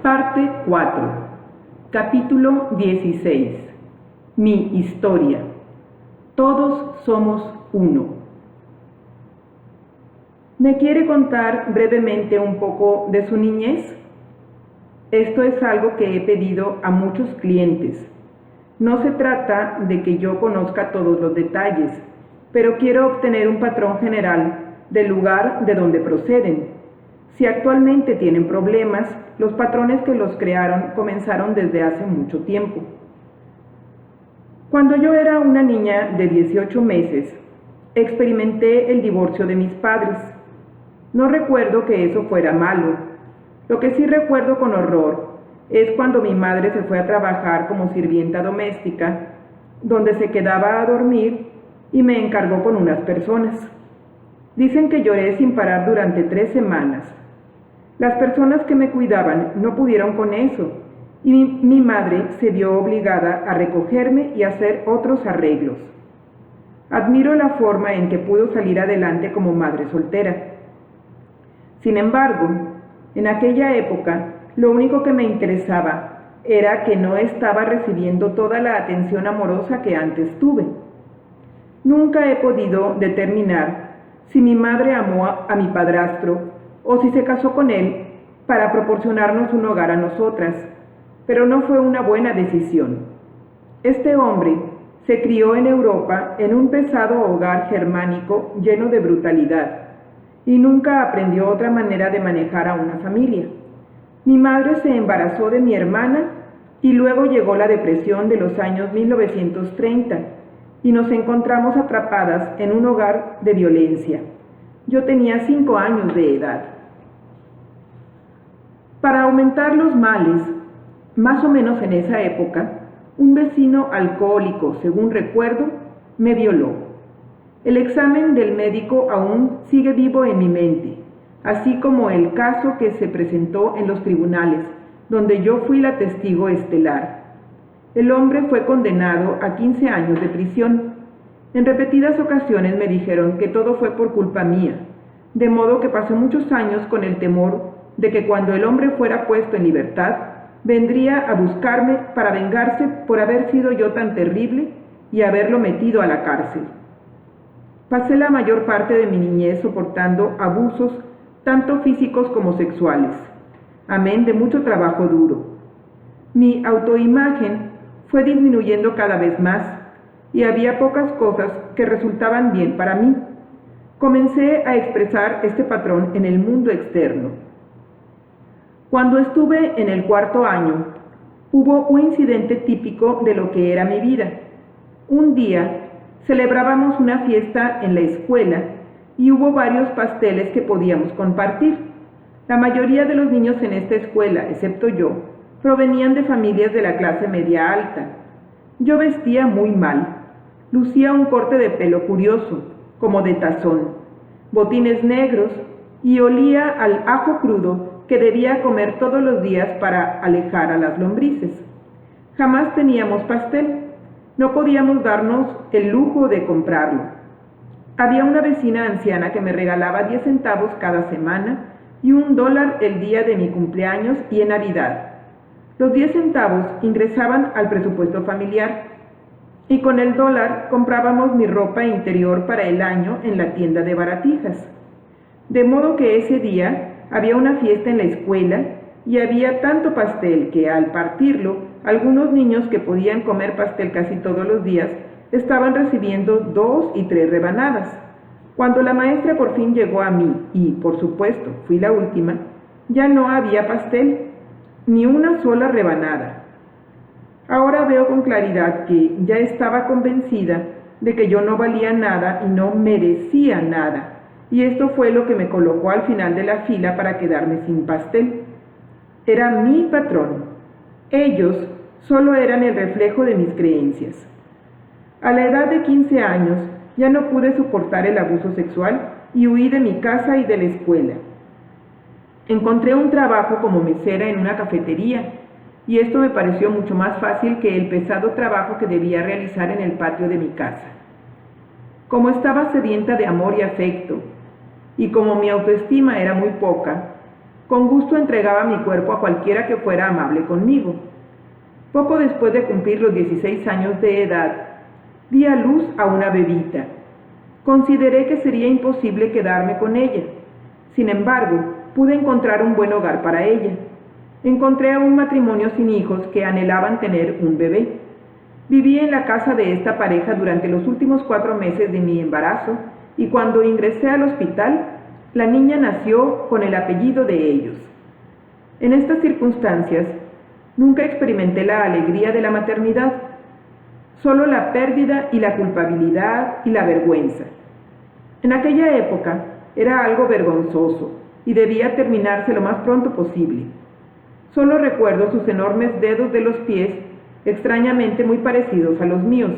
Parte 4. Capítulo 16. Mi historia. Todos somos uno. ¿Me quiere contar brevemente un poco de su niñez? Esto es algo que he pedido a muchos clientes. No se trata de que yo conozca todos los detalles, pero quiero obtener un patrón general del lugar de donde proceden. Si actualmente tienen problemas, los patrones que los crearon comenzaron desde hace mucho tiempo. Cuando yo era una niña de 18 meses, experimenté el divorcio de mis padres. No recuerdo que eso fuera malo. Lo que sí recuerdo con horror es cuando mi madre se fue a trabajar como sirvienta doméstica, donde se quedaba a dormir y me encargó con unas personas. Dicen que lloré sin parar durante 3 semanas. Las personas que me cuidaban no pudieron con eso y mi madre se vio obligada a recogerme y hacer otros arreglos. Admiro la forma en que pudo salir adelante como madre soltera. Sin embargo, en aquella época, lo único que me interesaba era que no estaba recibiendo toda la atención amorosa que antes tuve. Nunca he podido determinar si mi madre amó a mi padrastro o si se casó con él para proporcionarnos un hogar a nosotras, pero no fue una buena decisión. Este hombre se crió en Europa en un pesado hogar germánico lleno de brutalidad y nunca aprendió otra manera de manejar a una familia. Mi madre se embarazó de mi hermana y luego llegó la depresión de los años 1930 y nos encontramos atrapadas en un hogar de violencia. Yo tenía 5 años de edad. Para aumentar los males, más o menos en esa época, un vecino alcohólico, según recuerdo, me violó. El examen del médico aún sigue vivo en mi mente, así como el caso que se presentó en los tribunales, donde yo fui la testigo estelar. El hombre fue condenado a 15 años de prisión. En repetidas ocasiones me dijeron que todo fue por culpa mía, de modo que pasé muchos años con el temor de que cuando el hombre fuera puesto en libertad, vendría a buscarme para vengarse por haber sido yo tan terrible y haberlo metido a la cárcel. Pasé la mayor parte de mi niñez soportando abusos, tanto físicos como sexuales, amén de mucho trabajo duro. Mi autoimagen fue disminuyendo cada vez más y había pocas cosas que resultaban bien para mí. Comencé a expresar este patrón en el mundo externo. Cuando estuve en el 4º año, hubo un incidente típico de lo que era mi vida. Un día, celebrábamos una fiesta en la escuela y hubo varios pasteles que podíamos compartir. La mayoría de los niños en esta escuela, excepto yo, provenían de familias de la clase media alta. Yo vestía muy mal. Lucía un corte de pelo curioso, como de tazón, botines negros y olía al ajo crudo que debía comer todos los días para alejar a las lombrices. Jamás teníamos pastel. No podíamos darnos el lujo de comprarlo. Había una vecina anciana que me regalaba 10 centavos cada semana y $1 el día de mi cumpleaños y en Navidad. Los 10 centavos ingresaban al presupuesto familiar y con el $1 comprábamos mi ropa interior para el año en la tienda de baratijas. De modo que ese día había una fiesta en la escuela y había tanto pastel que al partirlo, algunos niños que podían comer pastel casi todos los días estaban recibiendo 2 y 3 rebanadas. Cuando la maestra por fin llegó a mí, y por supuesto fui la última, ya no había pastel, ni una sola rebanada. Ahora veo con claridad que ya estaba convencida de que yo no valía nada y no merecía nada. Y esto fue lo que me colocó al final de la fila para quedarme sin pastel. Era mi patrón. Ellos solo eran el reflejo de mis creencias. A la edad de 15 años ya no pude soportar el abuso sexual y huí de mi casa y de la escuela. Encontré un trabajo como mesera en una cafetería y esto me pareció mucho más fácil que el pesado trabajo que debía realizar en el patio de mi casa. Como estaba sedienta de amor y afecto, y como mi autoestima era muy poca, Con gusto entregaba mi cuerpo a cualquiera que fuera amable conmigo. Poco después de cumplir los 16 años de edad, di a luz a una bebita. Consideré que sería imposible quedarme con ella. Sin embargo, pude encontrar un buen hogar para ella. Encontré a un matrimonio sin hijos que anhelaban tener un bebé. Viví en la casa de esta pareja durante los últimos 4 meses de mi embarazo y cuando ingresé al hospital, la niña nació con el apellido de ellos. En estas circunstancias, nunca experimenté la alegría de la maternidad, solo la pérdida y la culpabilidad y la vergüenza. En aquella época era algo vergonzoso y debía terminarse lo más pronto posible. Solo recuerdo sus enormes dedos de los pies, extrañamente muy parecidos a los míos.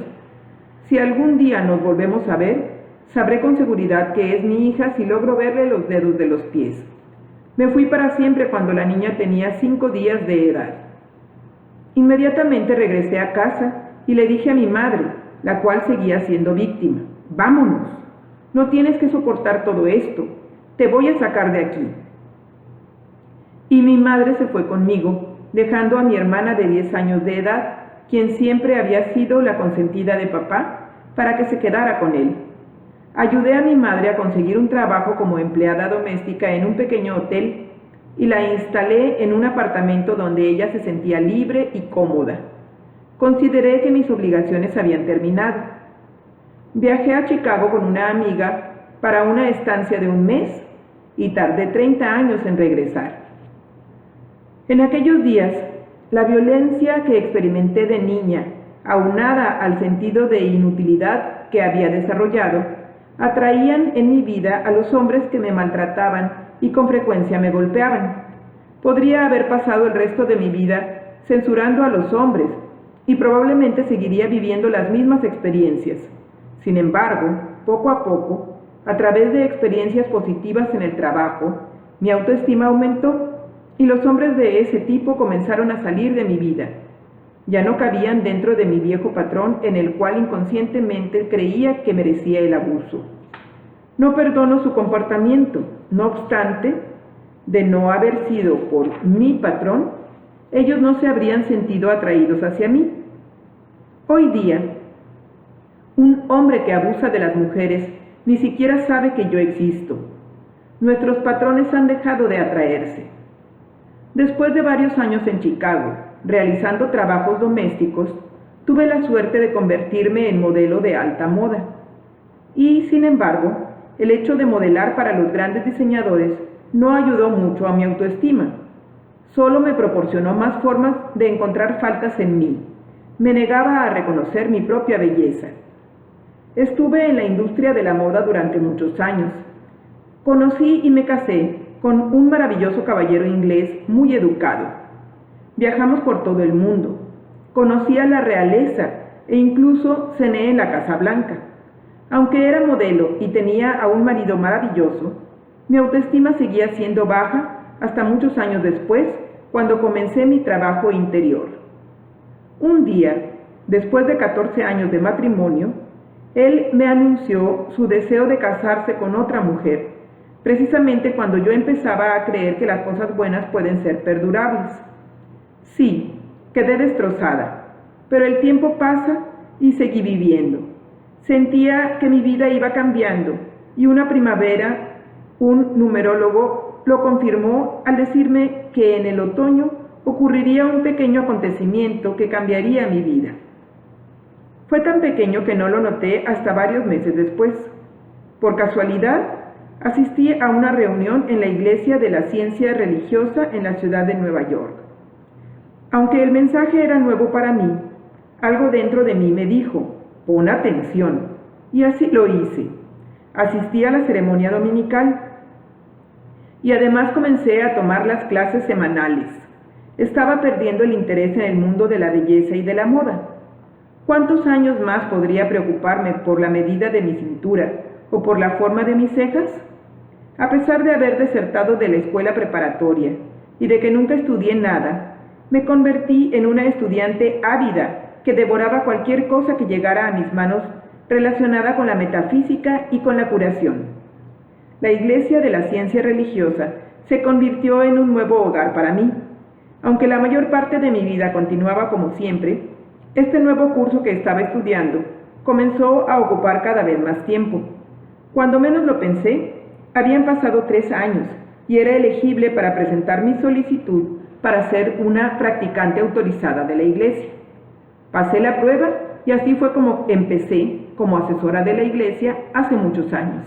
Si algún día nos volvemos a ver, sabré con seguridad que es mi hija si logro verle los dedos de los pies. Me fui para siempre cuando la niña tenía 5 días de edad. Inmediatamente regresé a casa y le dije a mi madre, la cual seguía siendo víctima: «Vámonos, no tienes que soportar todo esto, te voy a sacar de aquí». Y mi madre se fue conmigo, dejando a mi hermana de 10 años de edad, quien siempre había sido la consentida de papá, para que se quedara con él. Ayudé a mi madre a conseguir un trabajo como empleada doméstica en un pequeño hotel y la instalé en un apartamento donde ella se sentía libre y cómoda. Consideré que mis obligaciones habían terminado. Viajé a Chicago con una amiga para una estancia de 1 mes y tardé 30 años en regresar. En aquellos días, la violencia que experimenté de niña, aunada al sentido de inutilidad que había desarrollado, atraían en mi vida a los hombres que me maltrataban y con frecuencia me golpeaban. Podría haber pasado el resto de mi vida censurando a los hombres y probablemente seguiría viviendo las mismas experiencias. Sin embargo, poco a poco, a través de experiencias positivas en el trabajo, mi autoestima aumentó y los hombres de ese tipo comenzaron a salir de mi vida. Ya no cabían dentro de mi viejo patrón en el cual inconscientemente creía que merecía el abuso. No perdono su comportamiento, no obstante, de no haber sido por mi patrón, ellos no se habrían sentido atraídos hacia mí. Hoy día, un hombre que abusa de las mujeres ni siquiera sabe que yo existo. Nuestros patrones han dejado de atraerse. Después de varios años en Chicago, realizando trabajos domésticos, tuve la suerte de convertirme en modelo de alta moda. Y, sin embargo, el hecho de modelar para los grandes diseñadores no ayudó mucho a mi autoestima. Solo me proporcionó más formas de encontrar faltas en mí. Me negaba a reconocer mi propia belleza. Estuve en la industria de la moda durante muchos años. Conocí y me casé con un maravilloso caballero inglés muy educado. Viajamos por todo el mundo. Conocí a la realeza e incluso cené en la Casa Blanca. Aunque era modelo y tenía a un marido maravilloso, mi autoestima seguía siendo baja hasta muchos años después, cuando comencé mi trabajo interior. Un día, después de 14 años de matrimonio, él me anunció su deseo de casarse con otra mujer, precisamente cuando yo empezaba a creer que las cosas buenas pueden ser perdurables. Sí, quedé destrozada, pero el tiempo pasa y seguí viviendo. Sentía que mi vida iba cambiando y una primavera un numerólogo lo confirmó al decirme que en el otoño ocurriría un pequeño acontecimiento que cambiaría mi vida. Fue tan pequeño que no lo noté hasta varios meses después. Por casualidad, asistí a una reunión en la Iglesia de la Ciencia Religiosa en la ciudad de Nueva York. Aunque el mensaje era nuevo para mí, algo dentro de mí me dijo: «Pon atención», y así lo hice. Asistí a la ceremonia dominical y además comencé a tomar las clases semanales. Estaba perdiendo el interés en el mundo de la belleza y de la moda. ¿Cuántos años más podría preocuparme por la medida de mi cintura o por la forma de mis cejas? A pesar de haber desertado de la escuela preparatoria y de que nunca estudié nada, me convertí en una estudiante ávida que devoraba cualquier cosa que llegara a mis manos relacionada con la metafísica y con la curación. La Iglesia de la Ciencia Religiosa se convirtió en un nuevo hogar para mí. Aunque la mayor parte de mi vida continuaba como siempre, este nuevo curso que estaba estudiando comenzó a ocupar cada vez más tiempo. Cuando menos lo pensé, habían pasado 3 años y era elegible para presentar mi solicitud para ser una practicante autorizada de la iglesia. Pasé la prueba y así fue como empecé como asesora de la iglesia hace muchos años.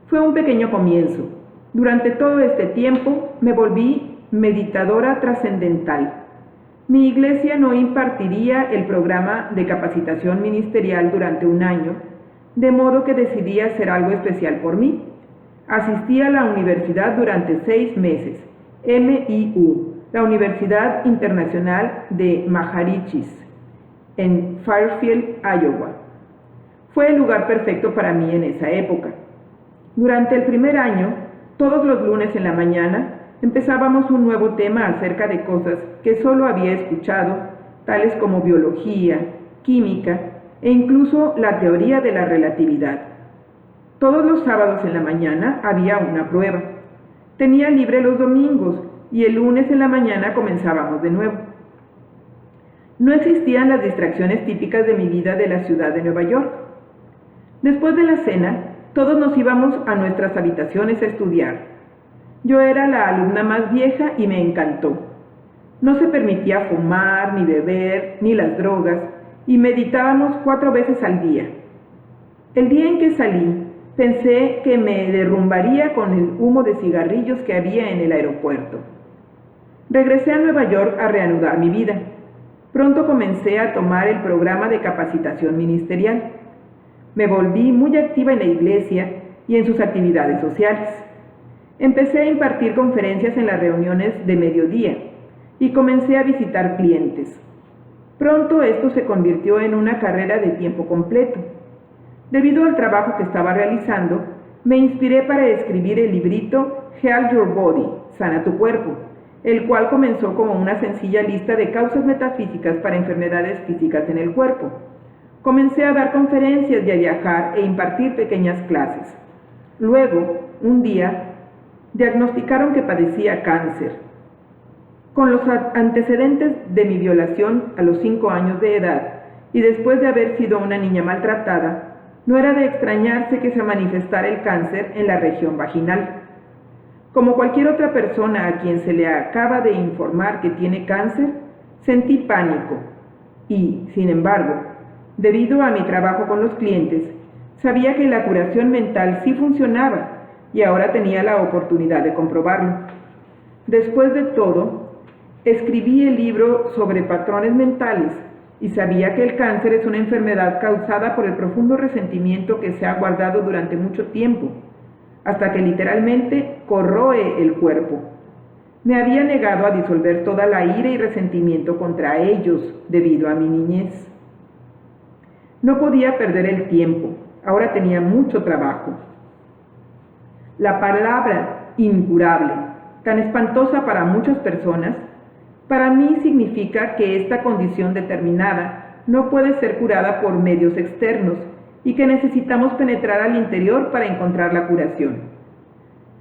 Fue un pequeño comienzo. Durante todo este tiempo me volví meditadora trascendental. Mi iglesia no impartiría el programa de capacitación ministerial durante un año, de modo que decidí hacer algo especial por mí. Asistí a la universidad durante 6 meses, MIU, la Universidad Internacional de Maharishi, en Fairfield, Iowa. Fue el lugar perfecto para mí en esa época. Durante el primer año, todos los lunes en la mañana, empezábamos un nuevo tema acerca de cosas que solo había escuchado, tales como biología, química e incluso la teoría de la relatividad. Todos los sábados en la mañana había una prueba. Tenía libre los domingos y el lunes en la mañana comenzábamos de nuevo. No existían las distracciones típicas de mi vida de la ciudad de Nueva York. Después de la cena, todos nos íbamos a nuestras habitaciones a estudiar. Yo era la alumna más vieja y me encantó. No se permitía fumar, ni beber, ni las drogas, y meditábamos 4 veces al día. El día en que salí, pensé que me derrumbaría con el humo de cigarrillos que había en el aeropuerto. Regresé a Nueva York a reanudar mi vida. Pronto comencé a tomar el programa de capacitación ministerial. Me volví muy activa en la iglesia y en sus actividades sociales. Empecé a impartir conferencias en las reuniones de mediodía y comencé a visitar clientes. Pronto esto se convirtió en una carrera de tiempo completo. Debido al trabajo que estaba realizando, me inspiré para escribir el librito Heal Your Body, Sana tu Cuerpo, el cual comenzó como una sencilla lista de causas metafísicas para enfermedades físicas en el cuerpo. Comencé a dar conferencias y a viajar e impartir pequeñas clases. Luego, un día, diagnosticaron que padecía cáncer. Con los antecedentes de mi violación a los 5 años de edad y después de haber sido una niña maltratada, no era de extrañarse que se manifestara el cáncer en la región vaginal. Como cualquier otra persona a quien se le acaba de informar que tiene cáncer, sentí pánico y, sin embargo, debido a mi trabajo con los clientes, sabía que la curación mental sí funcionaba y ahora tenía la oportunidad de comprobarlo. Después de todo, escribí el libro sobre patrones mentales y sabía que el cáncer es una enfermedad causada por el profundo resentimiento que se ha guardado durante mucho tiempo, hasta que literalmente corroe el cuerpo. Me había negado a disolver toda la ira y resentimiento contra ellos debido a mi niñez. No podía perder el tiempo, ahora tenía mucho trabajo. La palabra incurable, tan espantosa para muchas personas, para mí significa que esta condición determinada no puede ser curada por medios externos y que necesitamos penetrar al interior para encontrar la curación.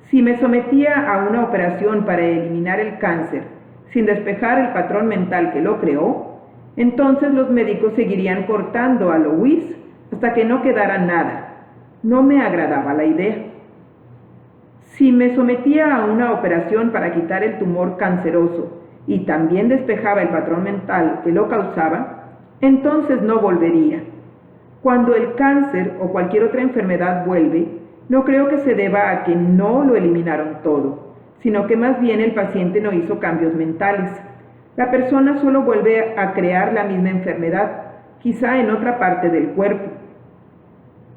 Si me sometía a una operación para eliminar el cáncer sin despejar el patrón mental que lo creó, entonces los médicos seguirían cortando a Louise hasta que no quedara nada. No me agradaba la idea. Si me sometía a una operación para quitar el tumor canceroso y también despejaba el patrón mental que lo causaba, entonces no volvería. Cuando el cáncer o cualquier otra enfermedad vuelve, no creo que se deba a que no lo eliminaron todo, sino que más bien el paciente no hizo cambios mentales. La persona solo vuelve a crear la misma enfermedad, quizá en otra parte del cuerpo.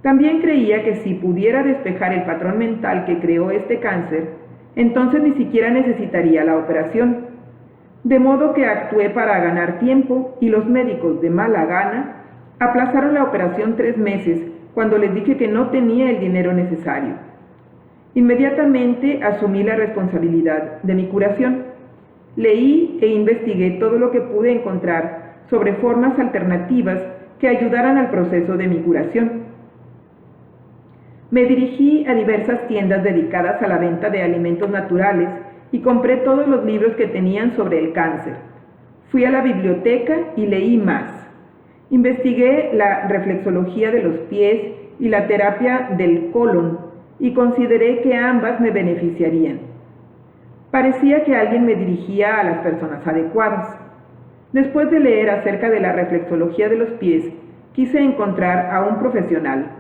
También creía que si pudiera despejar el patrón mental que creó este cáncer, entonces ni siquiera necesitaría la operación. De modo que actué para ganar tiempo y los médicos de mala gana aplazaron la operación 3 meses cuando les dije que no tenía el dinero necesario. Inmediatamente asumí la responsabilidad de mi curación. Leí e investigué todo lo que pude encontrar sobre formas alternativas que ayudaran al proceso de mi curación. Me dirigí a diversas tiendas dedicadas a la venta de alimentos naturales y compré todos los libros que tenían sobre el cáncer. Fui a la biblioteca y leí más. Investigué la reflexología de los pies y la terapia del colon y consideré que ambas me beneficiarían. Parecía que alguien me dirigía a las personas adecuadas. Después de leer acerca de la reflexología de los pies, quise encontrar a un profesional.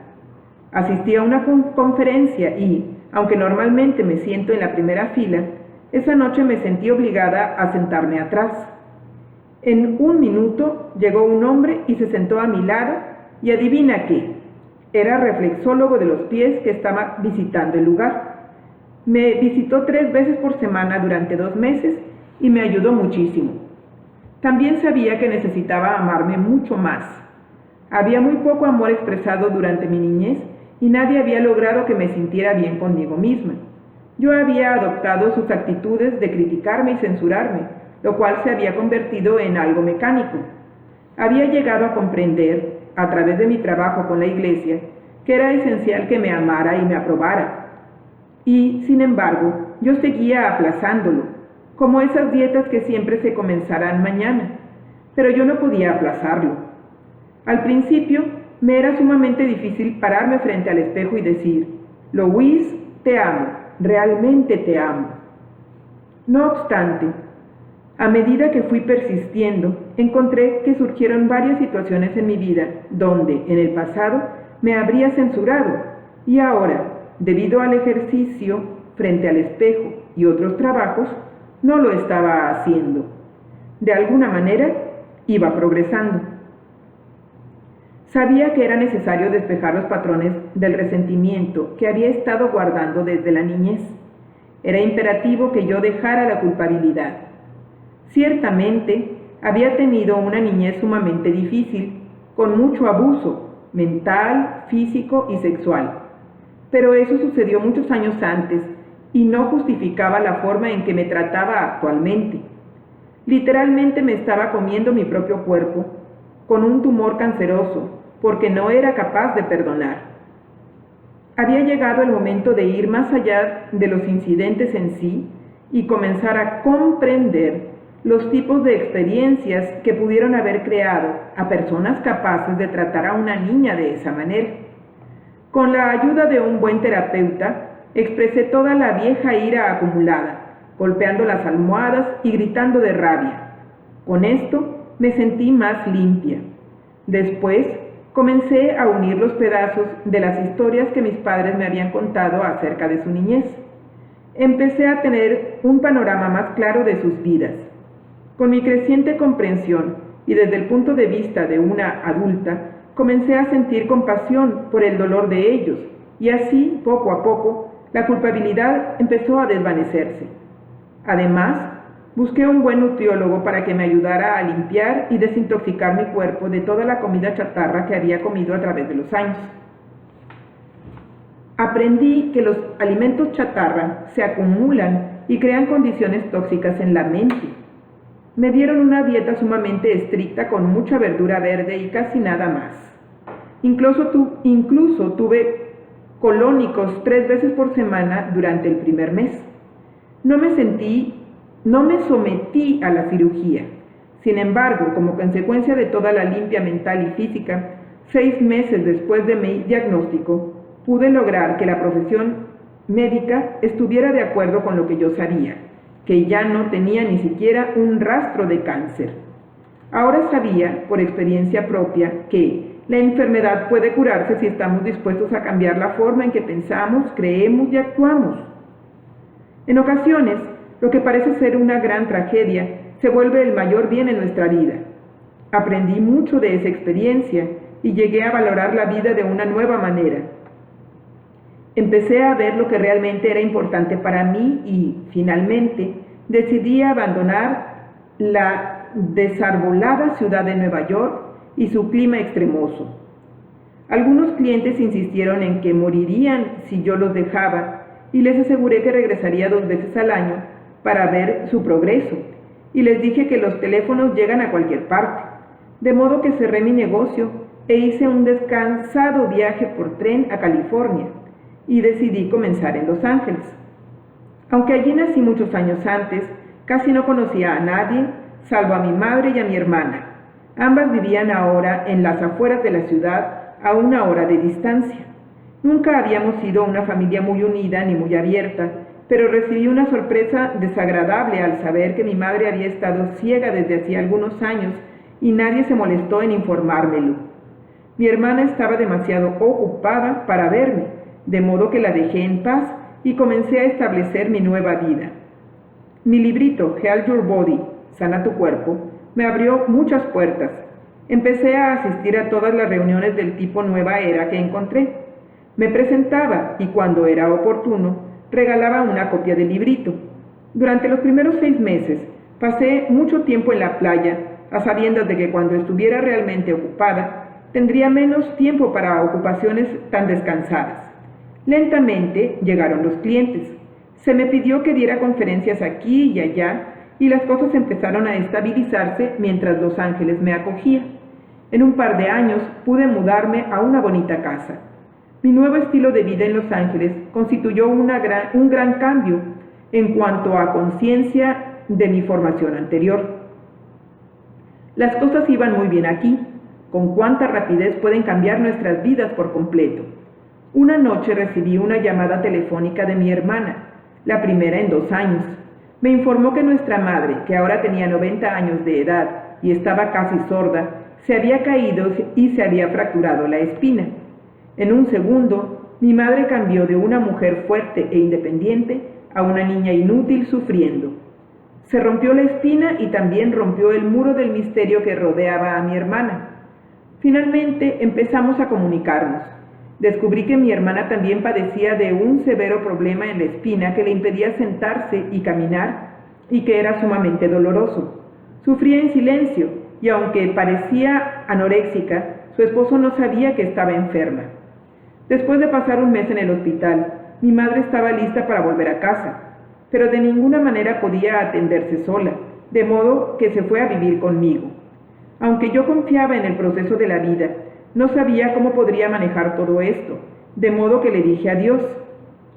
Asistí a una conferencia y, aunque normalmente me siento en la primera fila, esa noche me sentí obligada a sentarme atrás. En un minuto llegó un hombre y se sentó a mi lado y adivina qué, era reflexólogo de los pies que estaba visitando el lugar. Me visitó 3 veces por semana durante 2 meses y me ayudó muchísimo. También sabía que necesitaba amarme mucho más. Había muy poco amor expresado durante mi niñez y nadie había logrado que me sintiera bien conmigo misma. Yo había adoptado sus actitudes de criticarme y censurarme, lo cual se había convertido en algo mecánico. Había llegado a comprender, a través de mi trabajo con la iglesia, que era esencial que me amara y me aprobara. Y, sin embargo, yo seguía aplazándolo, como esas dietas que siempre se comenzarán mañana, pero yo no podía aplazarlo. Al principio, me era sumamente difícil pararme frente al espejo y decir, Louise, te amo, realmente te amo. No obstante, a medida que fui persistiendo, encontré que surgieron varias situaciones en mi vida donde, en el pasado, me habría censurado y ahora, debido al ejercicio frente al espejo y otros trabajos, no lo estaba haciendo. De alguna manera, iba progresando. Sabía que era necesario despejar los patrones del resentimiento que había estado guardando desde la niñez. Era imperativo que yo dejara la culpabilidad. Ciertamente, había tenido una niñez sumamente difícil, con mucho abuso, mental, físico y sexual. Pero eso sucedió muchos años antes y no justificaba la forma en que me trataba actualmente. Literalmente me estaba comiendo mi propio cuerpo, con un tumor canceroso, porque no era capaz de perdonar. Había llegado el momento de ir más allá de los incidentes en sí y comenzar a comprender los tipos de experiencias que pudieron haber creado a personas capaces de tratar a una niña de esa manera. Con la ayuda de un buen terapeuta, expresé toda la vieja ira acumulada, golpeando las almohadas y gritando de rabia. Con esto me sentí más limpia. Después, comencé a unir los pedazos de las historias que mis padres me habían contado acerca de su niñez. Empecé a tener un panorama más claro de sus vidas. Con mi creciente comprensión y desde el punto de vista de una adulta, comencé a sentir compasión por el dolor de ellos y así, poco a poco, la culpabilidad empezó a desvanecerse. Además, busqué un buen nutriólogo para que me ayudara a limpiar y desintoxicar mi cuerpo de toda la comida chatarra que había comido a través de los años. Aprendí que los alimentos chatarra se acumulan y crean condiciones tóxicas en la mente. Me dieron una dieta sumamente estricta con mucha verdura verde y casi nada más. Incluso tuve colónicos 3 veces por semana durante el primer mes. No me sometí a la cirugía. Sin embargo, como consecuencia de toda la limpia mental y física, 6 meses después de mi diagnóstico, pude lograr que la profesión médica estuviera de acuerdo con lo que yo sabía, que ya no tenía ni siquiera un rastro de cáncer. Ahora sabía, por experiencia propia, que la enfermedad puede curarse si estamos dispuestos a cambiar la forma en que pensamos, creemos y actuamos. En ocasiones, lo que parece ser una gran tragedia se vuelve el mayor bien en nuestra vida. Aprendí mucho de esa experiencia y llegué a valorar la vida de una nueva manera. Empecé a ver lo que realmente era importante para mí y, finalmente, decidí abandonar la desarbolada ciudad de Nueva York y su clima extremoso. Algunos clientes insistieron en que morirían si yo los dejaba y les aseguré que regresaría 2 veces al año para ver su progreso, y les dije que los teléfonos llegan a cualquier parte, de modo que cerré mi negocio e hice un descansado viaje por tren a California. y decidí comenzar en Los Ángeles. Aunque allí nací muchos años antes, casi no conocía a nadie, salvo a mi madre y a mi hermana. Ambas vivían ahora en las afueras de la ciudad, a 1 hora de distancia. Nunca habíamos sido una familia muy unida ni muy abierta, pero recibí una sorpresa desagradable al saber que mi madre había estado ciega desde hacía algunos años y nadie se molestó en informármelo. Mi hermana estaba demasiado ocupada para verme, de modo que la dejé en paz y comencé a establecer mi nueva vida. Mi librito, Heal Your Body, Sana tu Cuerpo, me abrió muchas puertas. Empecé a asistir a todas las reuniones del tipo Nueva Era que encontré. Me presentaba y cuando era oportuno, regalaba una copia del librito. Durante los primeros 6 meses, pasé mucho tiempo en la playa, a sabiendas de que cuando estuviera realmente ocupada, tendría menos tiempo para ocupaciones tan descansadas. Lentamente llegaron los clientes. Se me pidió que diera conferencias aquí y allá, y las cosas empezaron a estabilizarse mientras Los Ángeles me acogía. En un par de años pude mudarme a una bonita casa. Mi nuevo estilo de vida en Los Ángeles constituyó un gran cambio en cuanto a conciencia de mi formación anterior. Las cosas iban muy bien aquí. Con cuánta rapidez pueden cambiar nuestras vidas por completo. Una noche recibí una llamada telefónica de mi hermana, la primera en 2 años. Me informó que nuestra madre, que ahora tenía 90 años de edad y estaba casi sorda, se había caído y se había fracturado la espina. En un segundo, mi madre cambió de una mujer fuerte e independiente a una niña inútil sufriendo. Se rompió la espina y también rompió el muro del misterio que rodeaba a mi hermana. Finalmente empezamos a comunicarnos. Descubrí que mi hermana también padecía de un severo problema en la espina que le impedía sentarse y caminar y que era sumamente doloroso. Sufría en silencio y aunque parecía anoréxica, su esposo no sabía que estaba enferma. Después de pasar 1 mes en el hospital, mi madre estaba lista para volver a casa, pero de ninguna manera podía atenderse sola, de modo que se fue a vivir conmigo. Aunque yo confiaba en el proceso de la vida, no sabía cómo podría manejar todo esto, de modo que le dije a Dios: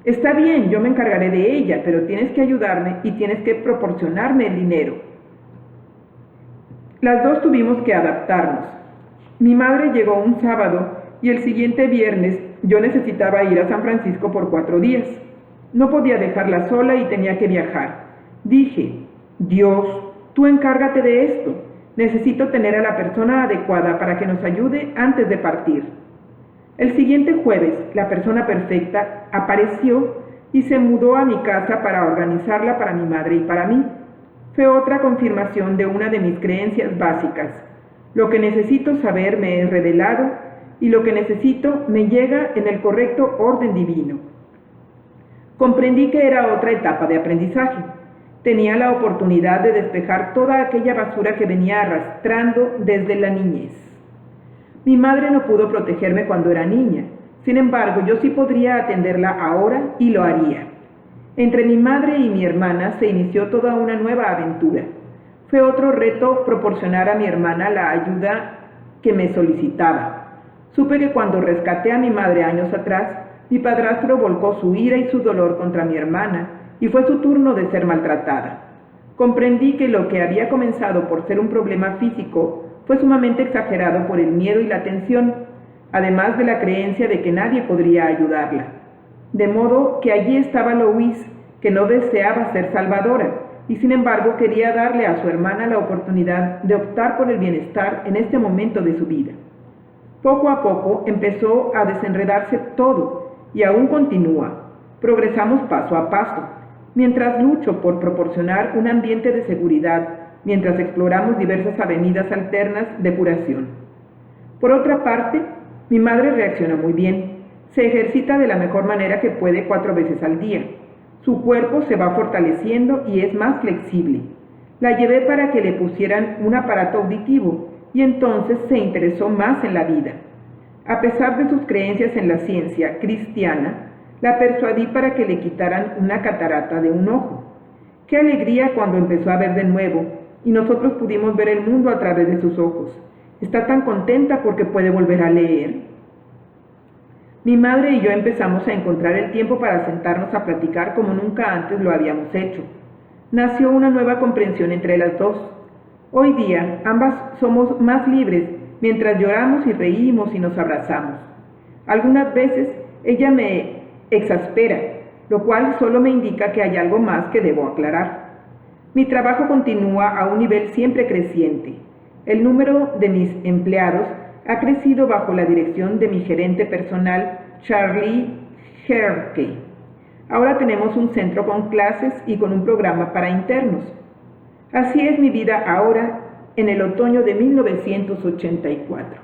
está bien, yo me encargaré de ella, pero tienes que ayudarme y tienes que proporcionarme el dinero. Las dos tuvimos que adaptarnos. Mi madre llegó un sábado y el siguiente viernes yo necesitaba ir a San Francisco por 4 días. No podía dejarla sola y tenía que viajar. Dije: Dios, tú encárgate de esto. Necesito tener a la persona adecuada para que nos ayude antes de partir. El siguiente jueves, la persona perfecta apareció y se mudó a mi casa para organizarla para mi madre y para mí. Fue otra confirmación de una de mis creencias básicas. Lo que necesito saber me es revelado y lo que necesito me llega en el correcto orden divino. Comprendí que era otra etapa de aprendizaje. Tenía la oportunidad de despejar toda aquella basura que venía arrastrando desde la niñez. Mi madre no pudo protegerme cuando era niña. Sin embargo, yo sí podría atenderla ahora y lo haría. Entre mi madre y mi hermana se inició toda una nueva aventura. Fue otro reto proporcionar a mi hermana la ayuda que me solicitaba. Supe que cuando rescaté a mi madre años atrás, mi padrastro volcó su ira y su dolor contra mi hermana, y fue su turno de ser maltratada. Comprendí que lo que había comenzado por ser un problema físico fue sumamente exagerado por el miedo y la tensión, además de la creencia de que nadie podría ayudarla. De modo que allí estaba Louise, que no deseaba ser salvadora, y sin embargo quería darle a su hermana la oportunidad de optar por el bienestar en este momento de su vida. Poco a poco empezó a desenredarse todo, y aún continúa. Progresamos paso a paso, mientras lucho por proporcionar un ambiente de seguridad, mientras exploramos diversas avenidas alternas de curación. Por otra parte, mi madre reacciona muy bien. Se ejercita de la mejor manera que puede 4 veces al día. Su cuerpo se va fortaleciendo y es más flexible. La llevé para que le pusieran un aparato auditivo y entonces se interesó más en la vida. A pesar de sus creencias en la ciencia cristiana, la persuadí para que le quitaran una catarata de un ojo. ¡Qué alegría cuando empezó a ver de nuevo y nosotros pudimos ver el mundo a través de sus ojos! Está tan contenta porque puede volver a leer. Mi madre y yo empezamos a encontrar el tiempo para sentarnos a platicar como nunca antes lo habíamos hecho. Nació una nueva comprensión entre las dos. Hoy día ambas somos más libres mientras lloramos y reímos y nos abrazamos. Algunas veces ella me exaspera, lo cual solo me indica que hay algo más que debo aclarar. Mi trabajo continúa a un nivel siempre creciente. El número de mis empleados ha crecido bajo la dirección de mi gerente personal, Charlie Herke. Ahora tenemos un centro con clases y con un programa para internos. Así es mi vida ahora, en el otoño de 1984.